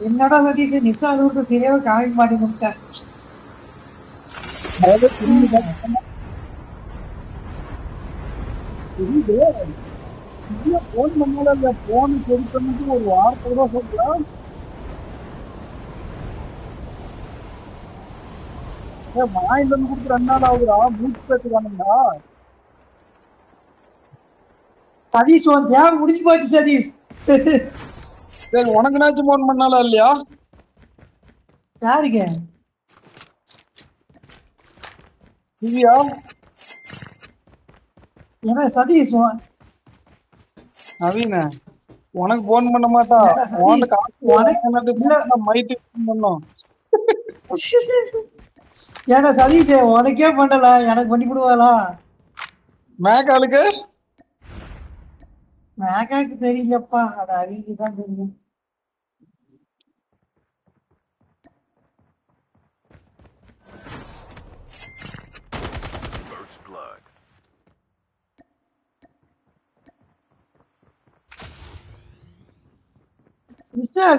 என்னடா சதீஷ் நிசா அளவுக்கு சரியாக காமிக்க மாட்டேங்கிட்டேன். போன் பண்ணால போன் சரி பண்ணிட்டு ஒரு வார்த்தை கூட சொல்ல. வாங்கிட்டு வந்து கொடுத்து 2 நாள் ஆகுதுடா. மூச்சு பேசுறானுங்களா சதீஷ் உன் தேவை முடிஞ்சு போச்சு சதீஷ். சரி உனக்குனாச்சும் போன் பண்ணாலா இல்லையா? யாருங்க திவ்யா? ஏன்னா சதீஷ் நவீன உனக்கு போன் பண்ண மாட்டா. மைட்டு பண்ணோம். ஏன்னா சதீஷ் உனக்கே பண்ணல, எனக்கு பண்ணி கொடுவாளா? மேகாலுக்கு மேகாக்கு தெரியலப்பா, அது அவிக்கு தான் தெரியும்.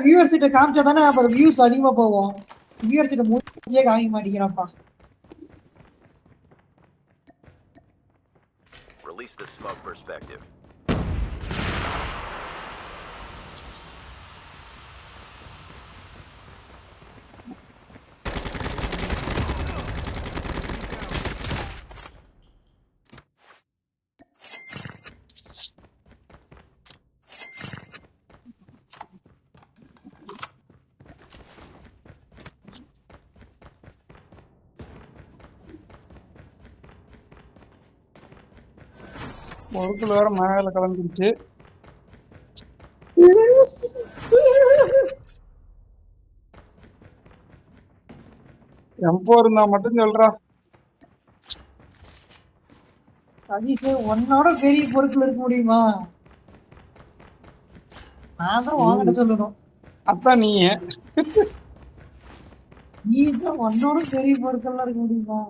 வியூவர்ஸ் கிட்ட காமிச்சா தானே அப்புறம் வியூஸ் அதிகமா போவோம். வியூவர்ஸ் கிட்ட மூஞ்சியே காமிக்க மாட்டேங்கிறான்ப்பா. Release the smoke perspective. ஒருக்குள்ள வேற மேல கலந்துருச்சு. எம்போ இருந்தா மட்டும் சொல்றா. சதீஷ் உன்னோட பெரிய பொருட்கள் இருக்க முடியுமா? நான் தான் வாங்கிட்ட சொல்லணும். அதான் நீ தான் உன்னோட பெரிய பொருட்கள்லாம் இருக்க முடியுமா?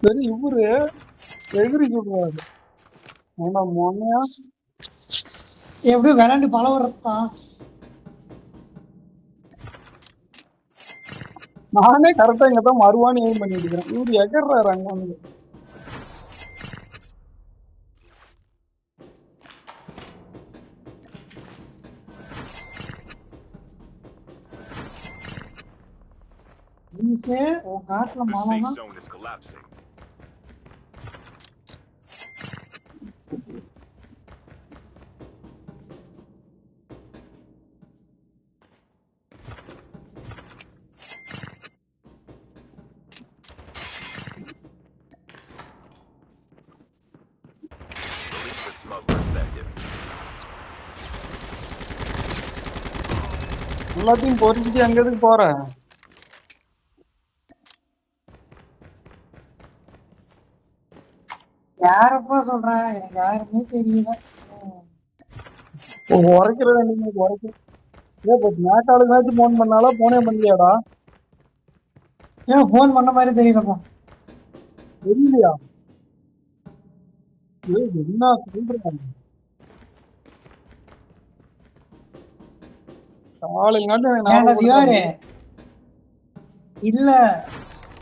சரி இவரு எதிரி சொல்றாரு. மொன்னையா எப்படியும் விளையாண்டு பழவரத்தான். நானே கரெக்டா இங்கதான் மறுவான்னு எய்ம் பண்ணிட்டு இருக்கிறேன். இவரு எகர்றாரு அங்க வந்து. உன் காட்டுல மாமா எல்லாத்தையும் பொறிச்சிட்டு அங்க எதுக்கு போற? யாரப்பா சொல்றேன், எனக்கு யாருமே தெரியல. உரைக்கிற நீங்க உரைக்க மேட்டாளுக்காச்சும் போன் பண்ணாலா? போனே பண்ணலையாடா? ஏன் போன் பண்ண மாதிரி தெரியலப்பா. தெரியலையா? என்ன சொல்றாங்க? இல்ல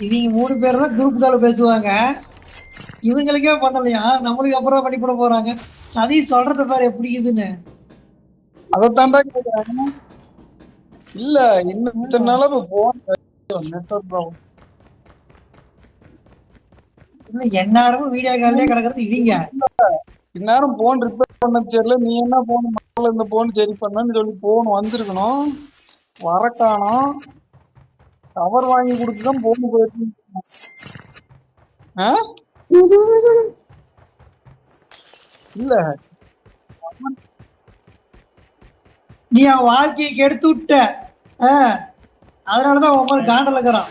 இவங்க 3 பேர் தான் குரூப் கால பேசுவாங்க. இவங்களுக்கே பண்ணலையா, நம்மளுக்கு அப்புறம் பண்ணிவிட போறாங்க. சதீஷ் சொல்றத பாரு எப்படி இதுன்னு. அதைத்தாண்டா கேக்குறாங்க. இல்ல இன்னும் இத்தனை நாளா போன் நெட்வொர்க் ப்ராப்ளம். இல்ல எந்நேரமும் வீடியோ கால்லே கிடக்குறது இவங்க. இந்நேரம் போன் ரிப்பேர் பண்ண தெரியல. நீ என்ன போன் இந்த போன் சரி பண்ணன்னு சொல்லி போன் வந்திருக்கணும். வரக்கானோம். கவர் வாங்கி கொடுத்துதான் போன் போயிருக்கு. இல்ல நீ அவன் வாழ்க்கையை கெடுத்து விட்ட, அதனாலதான் உன் மாதிரி காண்டல இருக்கிறான்.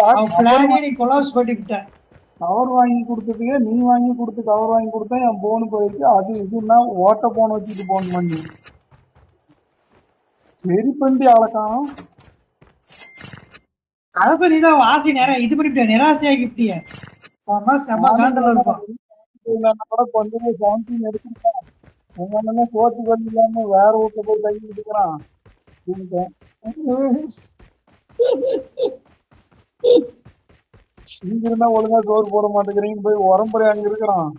அவன் பிளானே நீ கொலாப்ஸ் பண்ணிவிட்ட. கவர் வாங்கி கொடுத்ததுக்கு நீ வாங்கி கொடுத்து கவர் வாங்கி கொடுத்தா என் போன் போயிருக்கு. அது இதுன்னா ஓட்ட போன் வச்சுட்டு போன் பண்ணி சரி பண்ணி ஆளக்கானோம். அதை நீதான் ஆசை நேரம் இது பண்ணிவிட்ட, நிராசையாகிட்டிய. செம்ம காண்டல இருப்பான். இல்லைன்னா கூட கொஞ்சமே 17 எடுத்துருக்கான். உங்க அண்ணன் சோத்து கல் இல்லாம வேற வீட்டுல போய் கை எடுக்கிறான். இங்க இருந்தா ஒழுங்கா சோறு போட மாட்டேங்கிறீங்க போய் உரம்புரை அங்க இருக்கிறான்.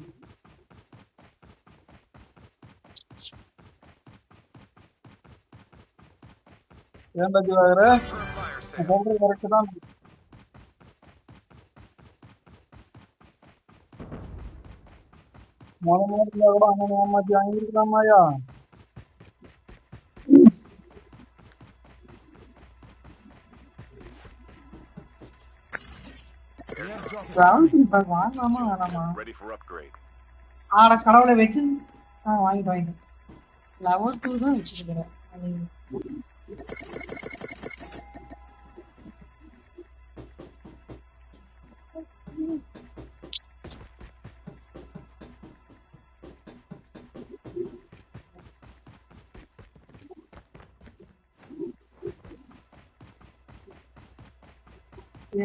ஏன்டா ஜிவாகர சொல்றது கரெக்ட் தான். நேரத்துல கூட அண்ணன் ஏமாத்தி வாங்கிருக்கலாமாயா. வாங்கலாமா வேணாமா? Ready for upgrade. ஆட கடவுளை வச்சு வாங்கிட்டு லெவல் 2 தான் வச்சிருக்கிறேன்.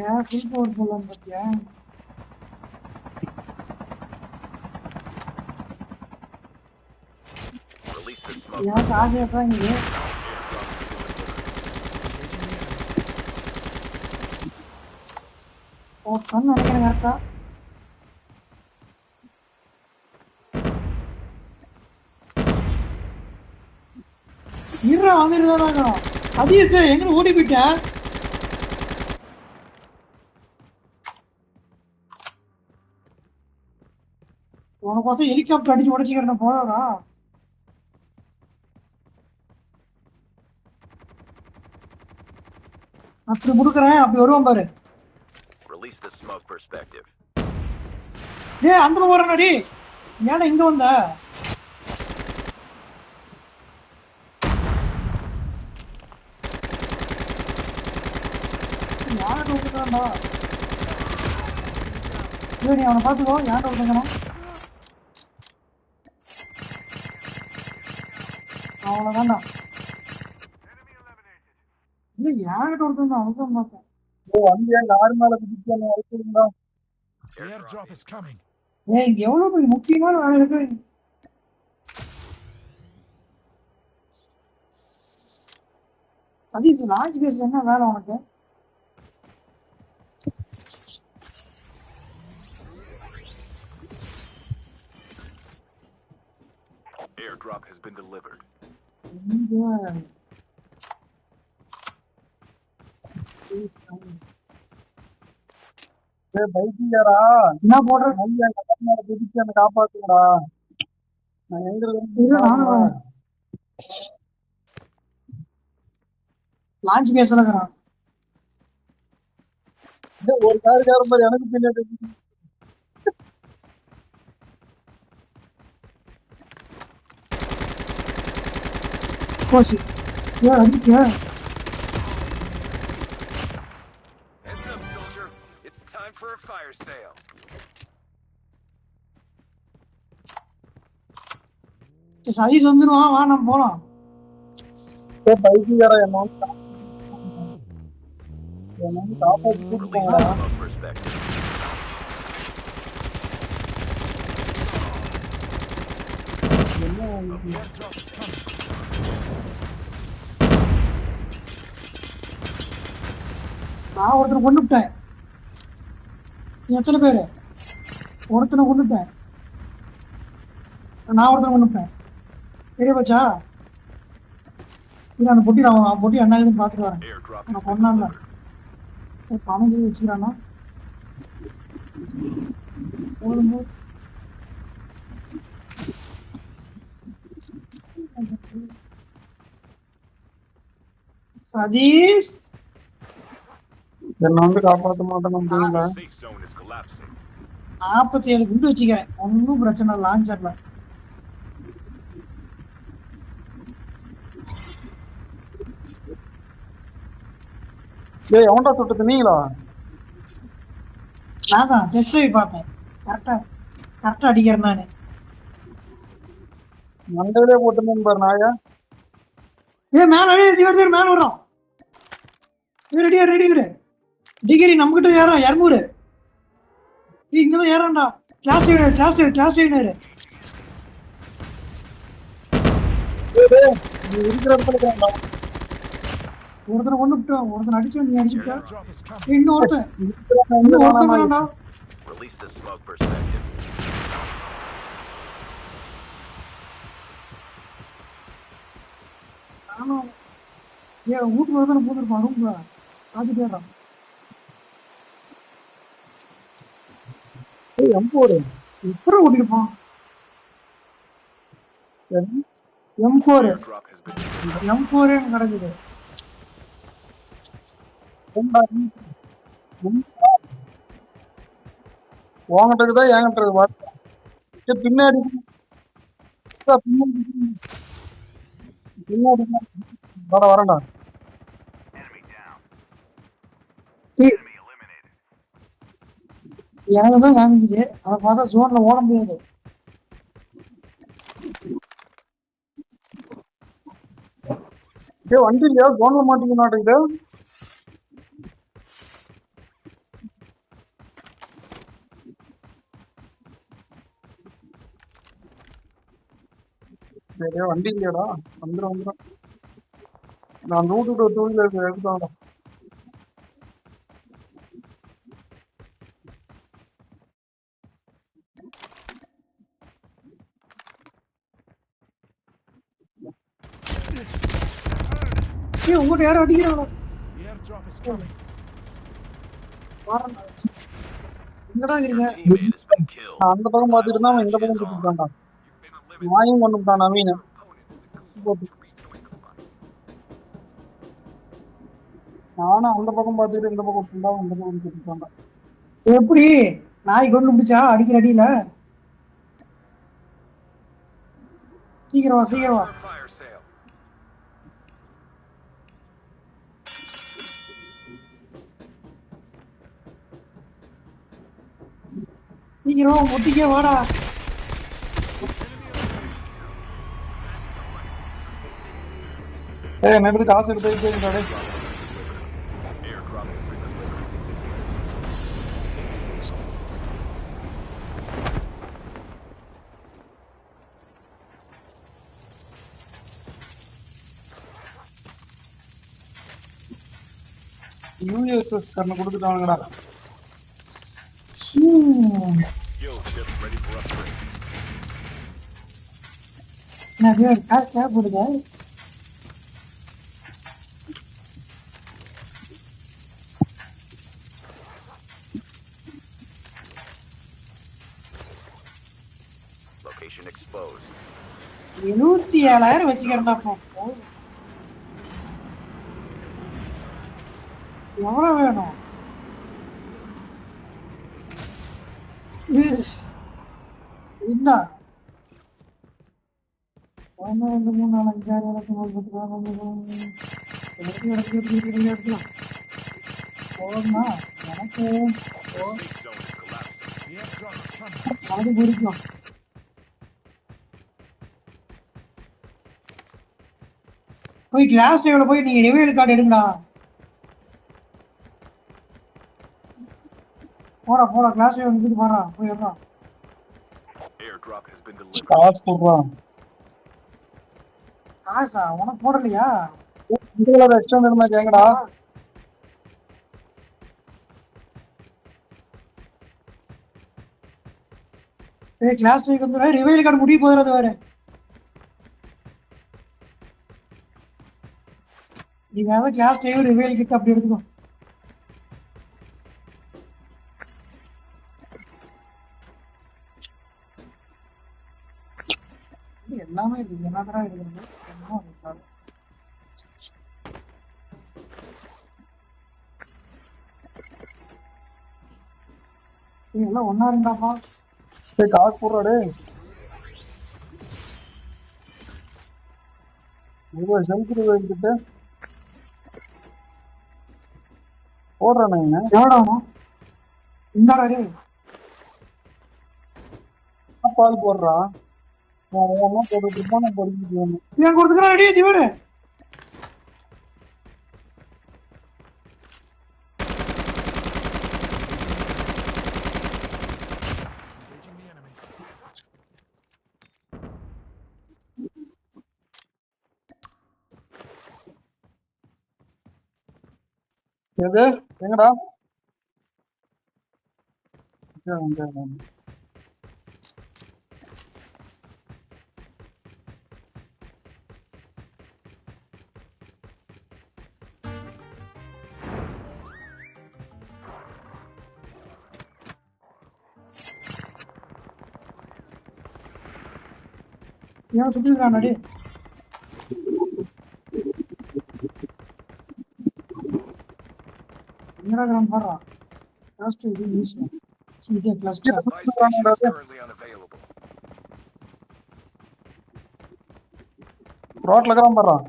ஏன் ஃபுல் பவர் போடலாம் பார்த்தியா? Release the smoke. எனக்கு ஆசையாக தான் இருக்குது. போட்டோன்னு நினைக்கிறேன் கரெக்டா. இருடா வந்துருதானாங்க. சதீஷ் எங்க ஓடி போயிட்டேன். உனக்கோசம் ஹெலிகாப்டர் அடிச்சு உடச்சிக்கிறேன் போதாதா? அப்படி முடுக்குறேன், அப்படி வருவான் பாரு. Release the smoke perspective. டேய் அந்த ஓடுறடி. ஏன்டா இங்க வந்த? யார்கிட்ட விட்டுக்காண்டா? நீ அவனை பார்த்துக்கோ. யார்கிட்ட விட்டுக்கணும்? அவ்வளோதான்டா. இல்லை யார்கிட்ட விட்டுருந்தா அதுதான் பார்த்தேன். வந்து என் கார் மேல குதிச்சு என்ன அழைச்சிருந்தா. Airdrop is coming. ஏய் இங்க எவ்வளவு பெரிய முக்கியமான வேலை இருக்கு. அது இது லார்ஜ் பேஸ் என்ன வேலை உனக்கு? Airdrop has been delivered. பைக்கியாரா என்ன போடுற? என் கார் மேல குதிச்சு என்ன காப்பாத்துங்கடா. நான் எங்க நானும் லான்ச் பேச இருக்கிறான். ஒரு காருக்கார மாதிரி எனக்கு பின்னாடி போச்சு. ஏன் அடிக்க? Heads up, soldier. It's time for a fire sale. Satish வந்துடுவான், வா நம்ம போலாம். பைக்கியாரா என்ன காப்பாத்தி கூட்டு Release போங்கடா. the smoke perspective. Airdrop is coming. நான் ஒருத்தனை கொண்டுட்டேன். எத்தனை பேரு? ஒருத்தனை கொண்டுட்டேன். நான் ஒருத்தனை கொண்டுட்டேன். பெரிய பச்சா இல்லை அந்த பொட்டி அவன் பொட்டி என்ன இதுன்னு பார்த்துட்டு வரேன். Airdrop நான் has been கொண்டான்ல delivered. பணம் கீழே வச்சுக்கிறானா? போடும்போது சதீஷ் என்ன வந்து காப்பாற்ற மாட்டேன்னு The safe zone is collapsing. 47 குண்டு வச்சுக்கிறேன். ஒன்றும் பிரச்சனை இல்லை. லான்ச்சர்ல ஏய் எவன்டா சுட்டது நீங்களா? நான் தான் டெஸ்ட் ட்ரைவ் பார்த்தேன். கரெக்டா அடிக்கிறேன் நானு. மண்டையிலே போட்டுன்னு பாரு நாயா. மேல மேல வர்றோம். ரெடி டிகிரி நம்ம கிட்ட ஏறோம் 200. இங்கதான் ஏறோம்டா. கிளாஸ் ட்ரெயினர் நீ இருக்கிற இடத்துல இருக்கிறான்டா. ஒருத்தனை கொண்டு விட்டான், ஒருத்தனை அடிச்சு நீ அடிச்சுட்டா. Airdrop is coming. இன்னொருத்தன் எங்க காணாம தான்டா. Release the smoke perspective. ஆமா. ஏன் வீட்டுக்கு ஒருத்தனை போட்டுருப்பான் ரூம்ல பாத்து போயிடுறான். M4 எப்பறம் ஓட்டிருப்பான் M4 Airdrop has been delivered. M4 கிடக்குது. உங்ககிட்ட இருக்குதா என்கிட்ட இருக்குதா? பின்னாடி பின்னாடி வரேன்டா. எனக்கு தான் வாங்கிக்குது, அதை பார்த்தா ஜோன்ல ஓட முடியாது. வண்டி இல்லையா ஜோன்ல மாட்டிக்க மாட்டேங்குது. சரி வண்டி இல்லையாடா? வந்துடும். நான் நூட்டு 2 வீலர் எடுத்தாடா. உங்கள்கிட்ட யாரும் அடிக்கிறாங்களா? The airdrop is coming. வரேன். எங்கடா இருக்கீங்க? Teammate has been killed. நான் அந்த பக்கம் பார்த்துட்டு இருந்தா அவன் இந்த பக்கம் சுத்திட்டான்டா. நாயும் கொண்டு விட்டான் நவீன. நானும் அந்த பக்கம் பார்த்துட்டு இந்த பக்கம் ஃபுல்லா இந்த பக்கம் சுத்திட்டான்டா. எப்படி நாய் கொண்டு பிடிச்சா அடிக்கிற அடியில? சீக்கிரம் வா. For a fire sale. சீக்கிரம் ஒட்டிக்கே வாடா. நேற்று காசு எடுத்து போயிருக்காடே. Airdrop has been delivered. USS கண்ணு கொடுத்துட்டானுங்கடா. Yo, ship ready for upgrade. நிறைய காசு தேவைப்படுது. Location exposed. 77,000 வச்சுக்கிறேன்டா. எவ்வளவு வேணும்? என்ன 1 2 3 4 5 6 7 8 9 எடுக்கலாம். போதுமா? எனக்கு Safe zone is collapsing. The airdrop is coming. அது பிடிக்கும். போய் கிளாஸ் டேபிள் போய் நீங்க ரிவைல் கார்டு எடுங்கடா. போடா கிளாஸ் டேபிள் வந்துட்டு போறா. போய் எடுறா. Airdrop has been delivered. காசு போடுறான். காசா உனக்கு போடலையா? இதுல எக்ஸ்ட்ரா வேணுமா கேங்கடா? ஏய் கிளாஸ் டேபிள் வந்து ரிவைல் கார்டு முடிய போறது வேற. நீ வேற கிளாஸ் டேபிள் ரிவைல் கிட்ட அப்படி எடுத்துக்கோ. எல்லாமே இருக்கு. என்னதரா இருக்குது? எல்லாம் ஒன்னா இருந்தாப்பா. காசு போடுறாடே. செலுத்துட்டு எடுத்துட்டு போடுறானே. எவ்வளோ இந்தாடா டே. பால் போடுறான். போட்டுட்டு இருப்பான். நான் படிச்சுட்டு ஏன் கொடுத்துக்கிறான் அடியே ஜீவனு? எது எங்கடா இங்க, இங்க. ஏன் சுத்திக்கிறான் அடி என்னடா கிராம் பாடுறா லாஸ்ட் இது ஈஸியா இதே cluster Buy station is currently unavailable. ரோட்ல இருக்கிறான் பாரு. Down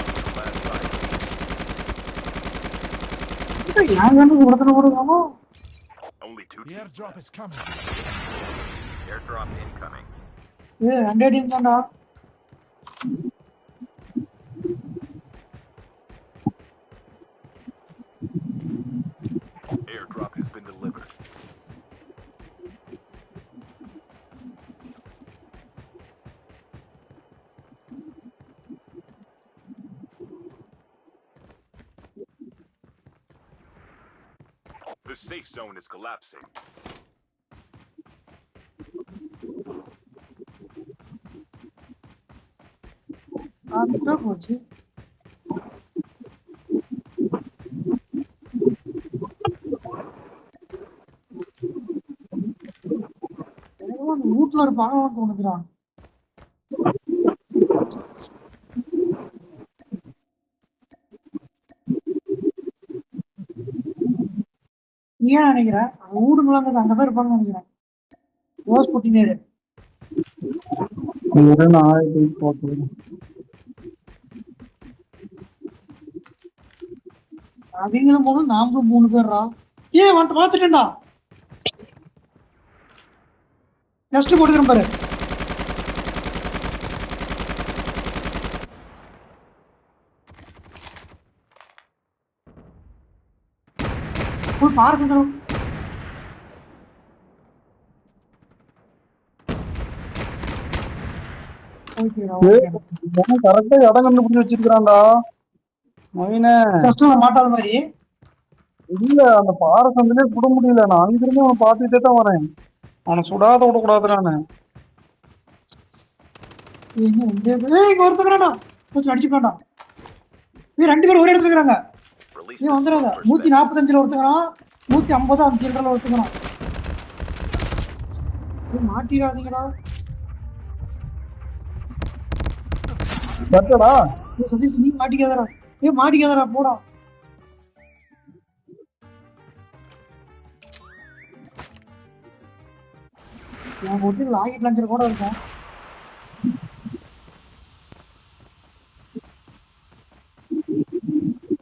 to the last 5 minutes. ஏன் கண்ணுக்கு உடத்துல போடுவானோ Only 2 The teams airdrop left. is coming. Airdrop incoming. ரெண்டே டீம் தான்டா Airdrop has been delivered. The safe zone is collapsing. அதுதான் போச்சு எனக்கு அந்த வீட்டுல ஒரு பணம் தோணுதுடா நீ ஏன் நினைக்கிற அந்த வீடுங்களாங்க அங்கதான் இருப்பாங்கன்னு நினைக்கிறேன் ரோஸ் குட்டினேரு இரு, நான் ஆயிட்டு போட்டுக்கிறேன். அவங்களும் போதும் நாமளும் 3 பேர்ரா வந்துட்டு பார்த்துட்டேன்டா நெக்ஸ்ட் போட்டுக்கிறேன் பாரு போய் பாரு சந்திரம் ஓகேடா ஓகே கரெக்டா இடம் கண்டுபிடிச்சு வச்சிருக்கான்டா மொயினே. கஷ்டம் மாட்டாத மாதிரி இல்ல அந்த பாறை சந்திலே சுட முடியல. நான் அங்கிருந்து அவனை பார்த்துட்டே தான் வரேன். அவனை சுடாத விடக்கூடாதுறானு. இங்க ஒருத்தங்கடா கொஞ்சம் அடிச்சுக்கலாம்டா ரெண்டு பேரும் ஒரே இடத்துல இருக்கிறாங்க Release நீ the வந்துடாத smoke 145 ஒருத்தங்கிறான் 150 அந்த சில்லறல ஒருத்தங்கிறான் மாட்டிடாதீங்கடா கட்டடா சதீஷ் நீ மாட்டிக்காதடா மாட்டிக்காதடா போடா என் போட்டு லாக்கெட் லான்ச்சர் கூட இருக்கும்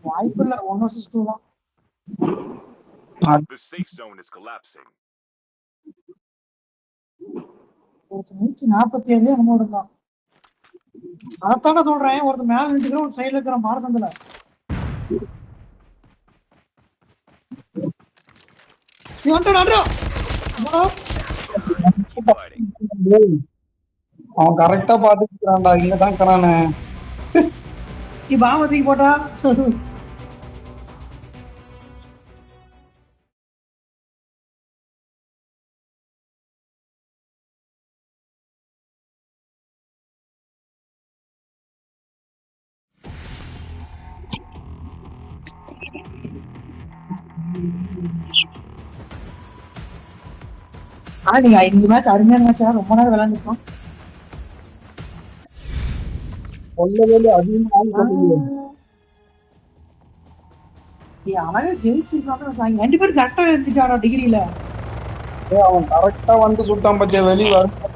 வாய்ப்பு இல்ல 1 vs 2 தான் The safe zone is collapsing. 147 என்னமோ இருந்தான் அதைத்தானே சொல்றேன் ஒருத்தர் மேல நின்றுக்கிற ஒரு சைடுல இருக்கிற பாரசந்தில Keep fighting. அவன் கரெக்டா பாத்துக்கிறான்டா. இங்கதான் இருக்கிறானு. நீ பாமத்துக்கு போட்டா ஆனா நீங்க இந்த மேட்ச் அருமையான மேட்சா ரொம்ப நேரம் விளையாண்டுருக்கோம் சொல்லவே அதிகமா அழகா ஜெயிச்சிருக்காங்க 2 பேரும் கரெக்டா இருந்துட்டாரா டிகிரியில அவன் கரெக்டா வந்து சுட்டான் பத்தியா வெளியே வரும்